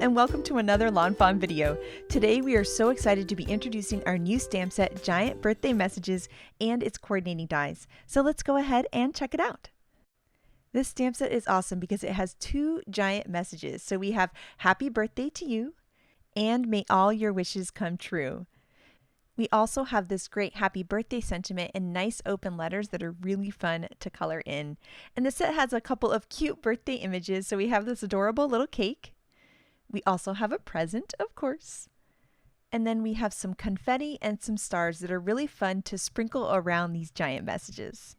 and welcome to another Lawn Fawn video. Today we are so excited to be introducing our new stamp set, Giant Birthday Messages, and its coordinating dies. So let's go ahead and check it out. This stamp set is awesome because it has two giant messages. So we have Happy Birthday to You and May All Your Wishes Come True. We also have this great happy birthday sentiment in nice open letters that are really fun to color in. And the set has a couple of cute birthday images. So we have this adorable little cake. We also have a present, of course. And then we have some confetti and some stars that are really fun to sprinkle around these giant messages.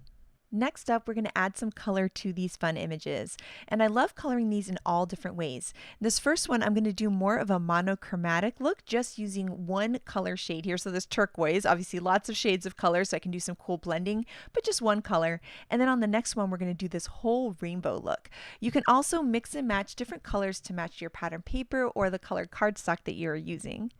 Next up, we're going to add some color to these fun images. And I love coloring these in all different ways. This first one, I'm going to do more of a monochromatic look, just using one color shade here. So this turquoise, obviously lots of shades of color, so I can do some cool blending, but just one color. And then on the next one, we're going to do this whole rainbow look. You can also mix and match different colors to match your pattern paper or the colored cardstock that you're using.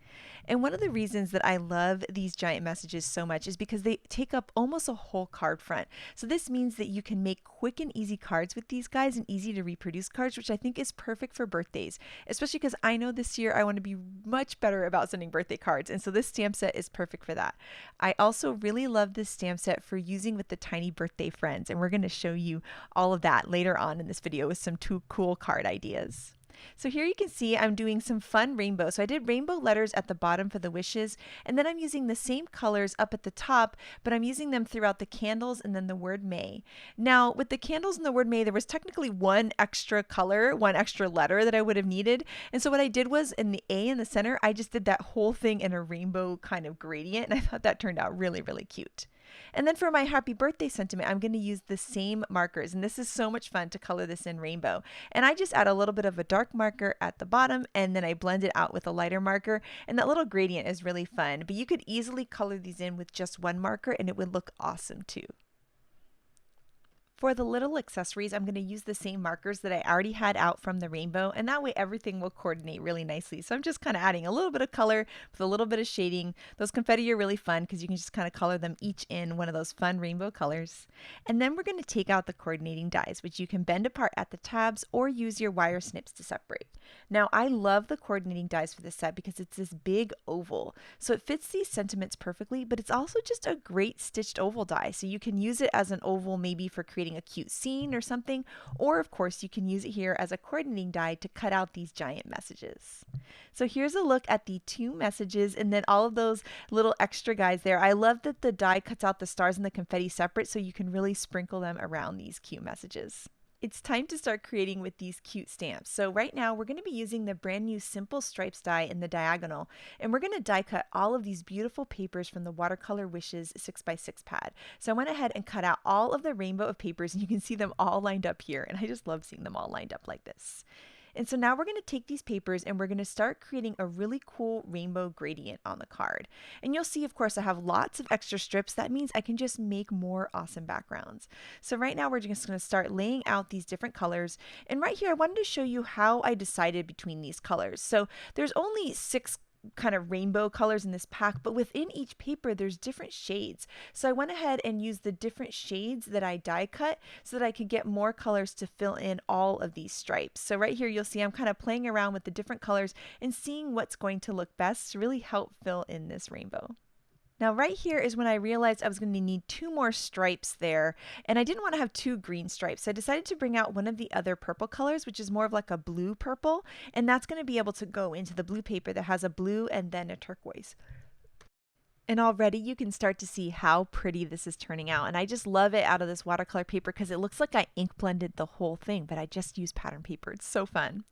And one of the reasons that I love these giant messages so much is because they take up almost a whole card front. So this means that you can make quick and easy cards with these guys and easy to reproduce cards, which I think is perfect for birthdays, especially because I know this year I want to be much better about sending birthday cards. And so this stamp set is perfect for that. I also really love this stamp set for using with the tiny birthday friends. And we're going to show you all of that later on in this video with some two cool card ideas. So here you can see I'm doing some fun rainbow. So I did rainbow letters at the bottom for the wishes, and then I'm using the same colors up at the top, but I'm using them throughout the candles and then the word May. Now with the candles and the word May, there was technically one extra color, one extra letter that I would have needed. And so what I did was in the A in the center, I just did that whole thing in a rainbow kind of gradient, and I thought that turned out really, really cute. And then for my happy birthday sentiment, I'm going to use the same markers. And this is so much fun to color this in rainbow. And I just add a little bit of a dark marker at the bottom, and then I blend it out with a lighter marker. And that little gradient is really fun. But you could easily color these in with just one marker, and it would look awesome too. For the little accessories, I'm going to use the same markers that I already had out from the rainbow, and that way everything will coordinate really nicely. So I'm just kind of adding a little bit of color with a little bit of shading. Those confetti are really fun because you can just kind of color them each in one of those fun rainbow colors. And then we're going to take out the coordinating dies, which you can bend apart at the tabs or use your wire snips to separate. Now I love the coordinating dies for this set because it's this big oval. So it fits these sentiments perfectly, but it's also just a great stitched oval die. So you can use it as an oval maybe for creating a cute scene or something, or of course you can use it here as a coordinating die to cut out these giant messages. So here's a look at the two messages and then all of those little extra guys there. I love that the die cuts out the stars and the confetti separate so you can really sprinkle them around these cute messages. It's time to start creating with these cute stamps. So right now we're going to be using the brand new Simple Stripes die in the diagonal, and we're going to die cut all of these beautiful papers from the Watercolor Wishes 6x6 pad. So I went ahead and cut out all of the rainbow of papers, and you can see them all lined up here, and I just love seeing them all lined up like this. And so now we're going to take these papers and we're going to start creating a really cool rainbow gradient on the card. And you'll see, of course, I have lots of extra strips. That means I can just make more awesome backgrounds. So right now we're just going to start laying out these different colors. And right here, I wanted to show you how I decided between these colors. So there's only 6 kind of rainbow colors in this pack, but within each paper there's different shades. So I went ahead and used the different shades that I die cut so that I could get more colors to fill in all of these stripes. So right here you'll see I'm kind of playing around with the different colors and seeing what's going to look best to really help fill in this rainbow. Now right here is when I realized I was going to need 2 more stripes there, and I didn't want to have 2 green stripes, so I decided to bring out one of the other purple colors, which is more of like a blue purple, and that's going to be able to go into the blue paper that has a blue and then a turquoise. And already you can start to see how pretty this is turning out. And I just love it out of this watercolor paper because it looks like I ink blended the whole thing, but I just used pattern paper. It's so fun.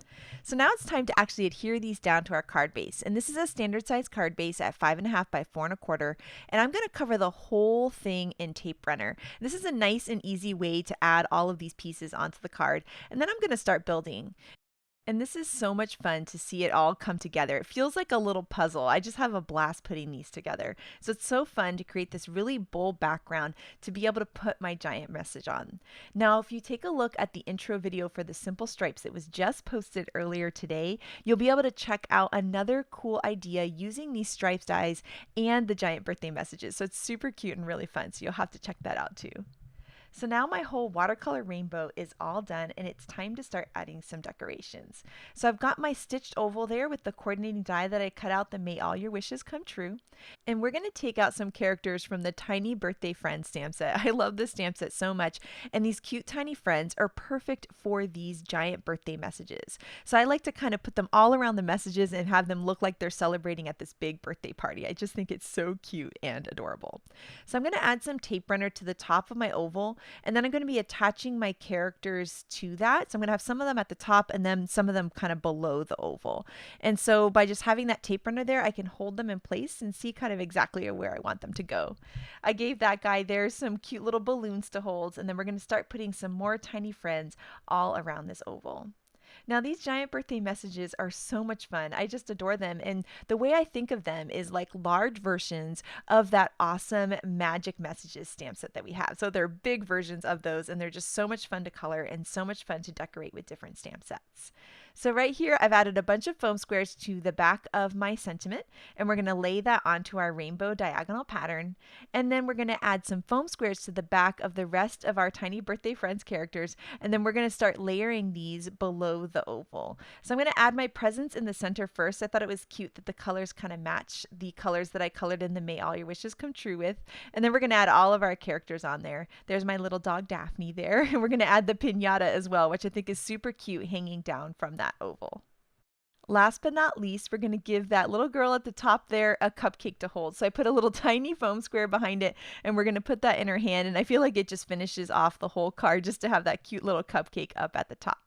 So now it's time to actually adhere these down to our card base. And this is a standard size card base at 5.5 by 4.25. And I'm going to cover the whole thing in tape runner. This is a nice and easy way to add all of these pieces onto the card. And then I'm going to start building. And this is so much fun to see it all come together. It feels like a little puzzle. I just have a blast putting these together. So it's so fun to create this really bold background to be able to put my giant message on. Now, if you take a look at the intro video for the Simple Stripes that was just posted earlier today, you'll be able to check out another cool idea using these stripes dies and the giant birthday messages. So it's super cute and really fun. So you'll have to check that out too. So now my whole watercolor rainbow is all done and it's time to start adding some decorations. So I've got my stitched oval there with the coordinating die that I cut out that made all your wishes come true. And we're going to take out some characters from the Tiny Birthday Friends stamp set. I love this stamp set so much. And these cute tiny friends are perfect for these giant birthday messages. So I like to kind of put them all around the messages and have them look like they're celebrating at this big birthday party. I just think it's so cute and adorable. So I'm going to add some tape runner to the top of my oval, and then I'm going to be attaching my characters to that. So I'm going to have some of them at the top and then some of them kind of below the oval. And so by just having that tape runner there, I can hold them in place and see kind of exactly where I want them to go. I gave that guy there some cute little balloons to hold, and then we're going to start putting some more tiny friends all around this oval. Now, these giant birthday messages are so much fun. I just adore them. And the way I think of them is like large versions of that awesome Magic Messages stamp set that we have. So they're big versions of those, and they're just so much fun to color and so much fun to decorate with different stamp sets. So right here, I've added a bunch of foam squares to the back of my sentiment, and we're going to lay that onto our rainbow diagonal pattern. And then we're going to add some foam squares to the back of the rest of our Tiny Birthday Friends characters, and then we're going to start layering these below the oval. So I'm going to add my presents in the center first. I thought it was cute that the colors kind of match the colors that I colored in the May All Your Wishes Come True with. And then we're going to add all of our characters on there. There's my little dog Daphne there. And we're going to add the piñata as well, which I think is super cute hanging down from that oval. Last but not least, we're going to give that little girl at the top there a cupcake to hold. So I put a little tiny foam square behind it, and we're going to put that in her hand. And I feel like it just finishes off the whole card just to have that cute little cupcake up at the top.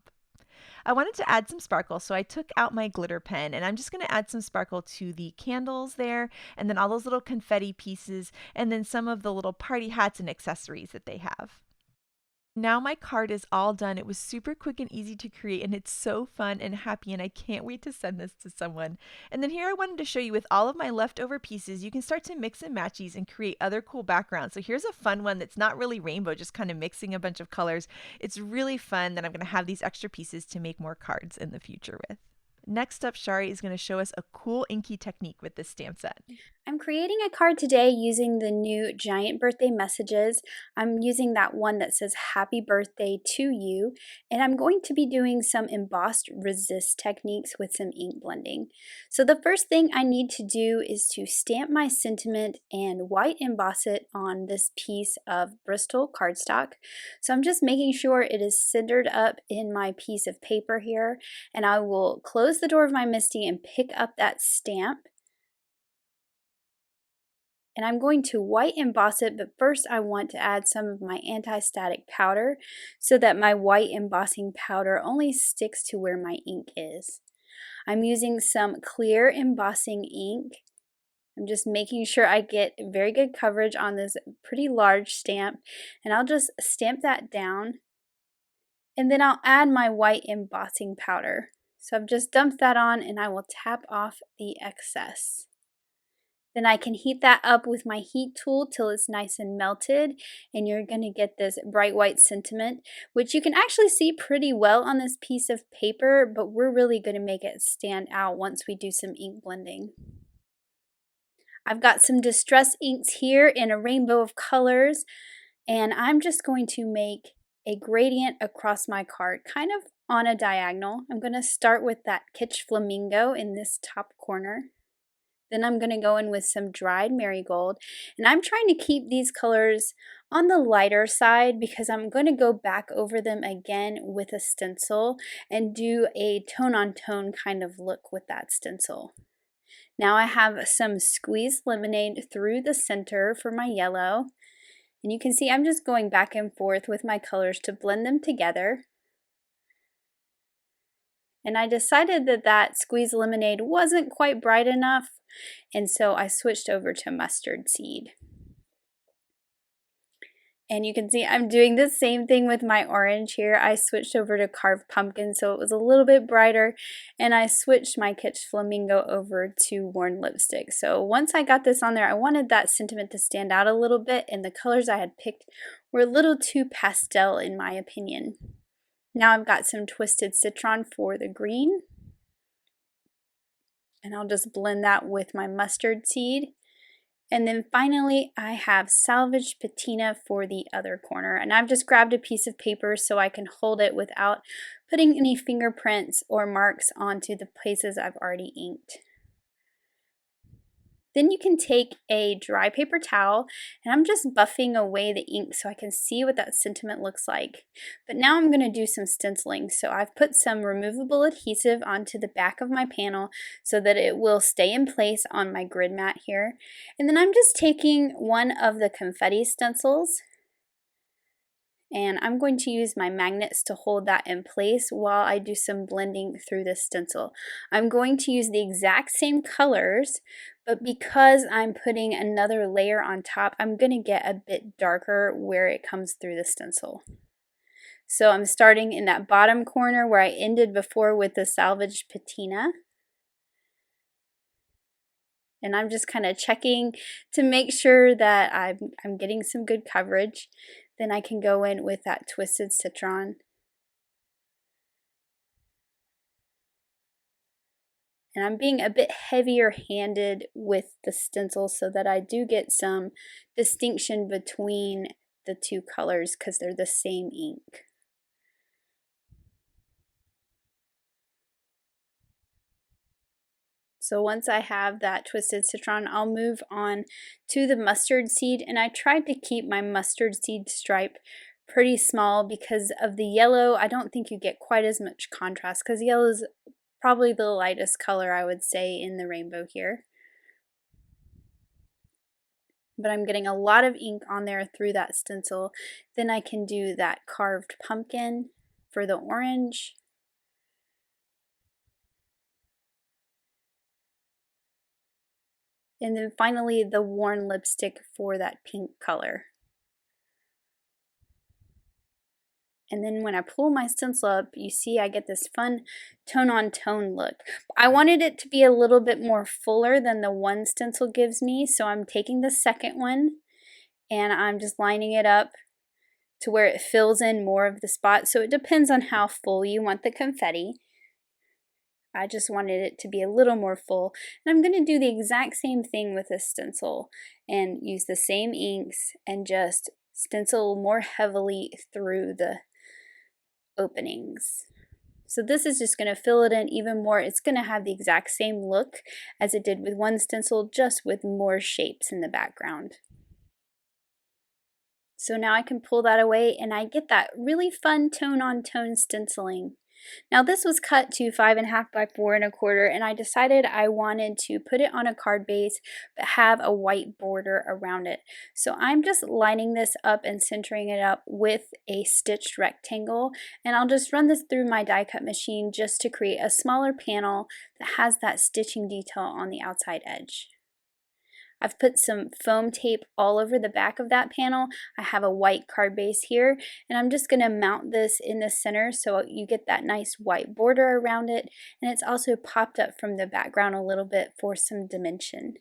I wanted to add some sparkle, so I took out my glitter pen, and I'm just going to add some sparkle to the candles there, and then all those little confetti pieces, and then some of the little party hats and accessories that they have. Now my card is all done. It was super quick and easy to create, and it's so fun and happy, and I can't wait to send this to someone. And then here I wanted to show you with all of my leftover pieces, you can start to mix and match these and create other cool backgrounds. So here's a fun one that's not really rainbow, just kind of mixing a bunch of colors. It's really fun that I'm going to have these extra pieces to make more cards in the future with. Next up, Shari is going to show us a cool inky technique with this stamp set. I'm creating a card today using the new giant birthday messages. I'm using that one that says happy birthday to you, and I'm going to be doing some embossed resist techniques with some ink blending. So the first thing I need to do is to stamp my sentiment and white emboss it on this piece of Bristol cardstock. So I'm just making sure it is centered up in my piece of paper here, and I will close the door of my MISTI and pick up that stamp. And I'm going to white emboss it, but first I want to add some of my anti-static powder so that my white embossing powder only sticks to where my ink is. I'm using some clear embossing ink. I'm just making sure I get very good coverage on this pretty large stamp, and I'll just stamp that down, and then I'll add my white embossing powder. So I've just dumped that on, and I will tap off the excess. Then I can heat that up with my heat tool till it's nice and melted, and you're going to get this bright white sentiment, which you can actually see pretty well on this piece of paper, but we're really going to make it stand out once we do some ink blending. I've got some distress inks here in a rainbow of colors, and I'm just going to make a gradient across my card, kind of on a diagonal. I'm going to start with that Kitsch Flamingo in this top corner. Then I'm going to go in with some dried marigold, and I'm trying to keep these colors on the lighter side because I'm going to go back over them again with a stencil and do a tone-on-tone kind of look with that stencil. Now I have some squeezed lemonade through the center for my yellow, and you can see I'm just going back and forth with my colors to blend them together. And I decided that that squeezed lemonade wasn't quite bright enough, and so I switched over to mustard seed. And you can see I'm doing the same thing with my orange here. I switched over to carved pumpkin so it was a little bit brighter, and I switched my Kitsch Flamingo over to worn lipstick. So once I got this on there, I wanted that sentiment to stand out a little bit, and the colors I had picked were a little too pastel in my opinion. Now I've got some twisted citron for the green, and I'll just blend that with my mustard seed, And then finally, I have salvaged patina for the other corner. And I've just grabbed a piece of paper so I can hold it without putting any fingerprints or marks onto the places I've already inked. Then you can take a dry paper towel, and I'm just buffing away the ink so I can see what that sentiment looks like. But now I'm going to do some stenciling. So I've put some removable adhesive onto the back of my panel so that it will stay in place on my grid mat here. And then I'm just taking one of the confetti stencils, and I'm going to use my magnets to hold that in place while I do some blending through the stencil. I'm going to use the exact same colors, but because I'm putting another layer on top, I'm going to get a bit darker where it comes through the stencil. So I'm starting in that bottom corner where I ended before with the salvaged patina. And I'm just kind of checking to make sure that I'm getting some good coverage. Then I can go in with that twisted citron. And I'm being a bit heavier handed with the stencil so that I do get some distinction between the two colors because they're the same ink. So once I have that twisted citron, I'll move on to the mustard seed, and I tried to keep my mustard seed stripe pretty small because of the yellow. I don't think you get quite as much contrast because yellow is probably the lightest color I would say in the rainbow here. But I'm getting a lot of ink on there through that stencil. Then I can do that carved pumpkin for the orange. And then finally the worn lipstick for that pink color. And then when I pull my stencil up, you see I get this fun tone-on-tone look. I wanted it to be a little bit more fuller than the one stencil gives me, so I'm taking the second one and I'm just lining it up to where it fills in more of the spot. So it depends on how full you want the confetti. I just wanted it to be a little more full. And I'm going to do the exact same thing with this stencil and use the same inks and just stencil more heavily through the openings. So this is just going to fill it in even more. It's going to have the exact same look as it did with one stencil, just with more shapes in the background. So now I can pull that away and I get that really fun tone-on-tone stenciling. Now this was cut to 5.5 by 4.25, and I decided I wanted to put it on a card base but have a white border around it. So I'm just lining this up and centering it up with a stitched rectangle, and I'll just run this through my die cut machine just to create a smaller panel that has that stitching detail on the outside edge. I've put some foam tape all over the back of that panel. I have a white card base here, and I'm just going to mount this in the center so you get that nice white border around it, and it's also popped up from the background a little bit for some dimension.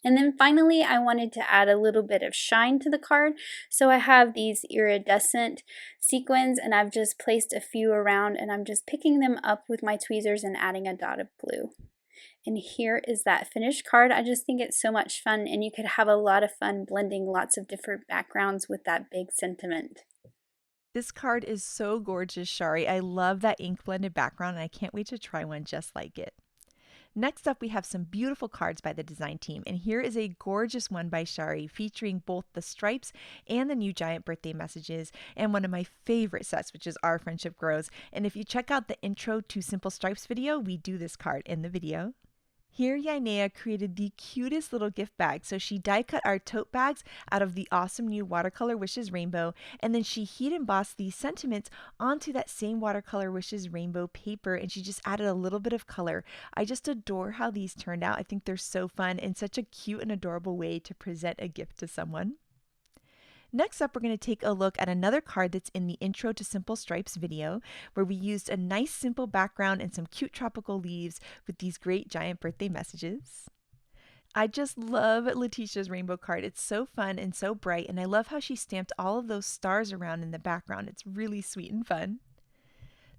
And then finally, I wanted to add a little bit of shine to the card, so I have these iridescent sequins, and I've just placed a few around, and I'm just picking them up with my tweezers and adding a dot of blue. And here is that finished card. I just think it's so much fun, and you could have a lot of fun blending lots of different backgrounds with that big sentiment. This card is so gorgeous, Shari. I love that ink blended background, and I can't wait to try one just like it. Next up, we have some beautiful cards by the design team, and here is a gorgeous one by Shari featuring both the stripes and the new giant birthday messages, and one of my favorite sets, which is Our Friendship Grows. And if you check out the intro to Simple Stripes video, we do this card in the video. Here, Yainea created the cutest little gift bag. So she die cut our tote bags out of the awesome new Watercolor Wishes Rainbow, and then she heat embossed these sentiments onto that same Watercolor Wishes Rainbow paper, and she just added a little bit of color. I just adore how these turned out. I think they're so fun and such a cute and adorable way to present a gift to someone. Next up, we're going to take a look at another card that's in the Intro to Simple Stripes video, where we used a nice simple background and some cute tropical leaves with these great giant birthday messages. I just love Letitia's rainbow card. It's so fun and so bright, and I love how she stamped all of those stars around in the background. It's really sweet and fun.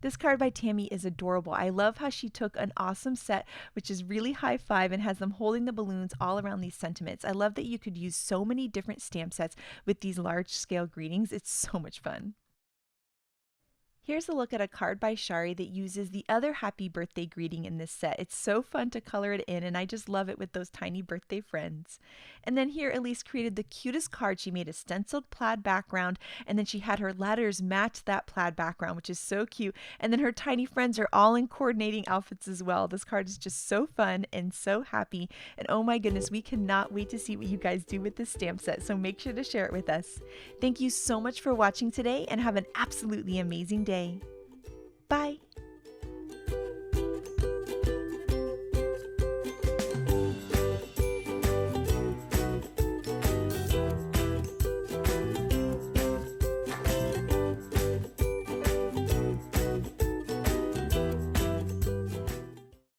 This card by Tammy is adorable. I love how she took an awesome set, which is really high five, and has them holding the balloons all around these sentiments. I love that you could use so many different stamp sets with these large scale greetings. It's so much fun. Here's a look at a card by Shari that uses the other happy birthday greeting in this set. It's so fun to color it in, and I just love it with those tiny birthday friends. And then here Elise created the cutest card. She made a stenciled plaid background, and then she had her letters match that plaid background, which is so cute. And then her tiny friends are all in coordinating outfits as well. This card is just so fun and so happy. And oh my goodness, we cannot wait to see what you guys do with this stamp set, so make sure to share it with us. Thank you so much for watching today, and have an absolutely amazing day. Bye!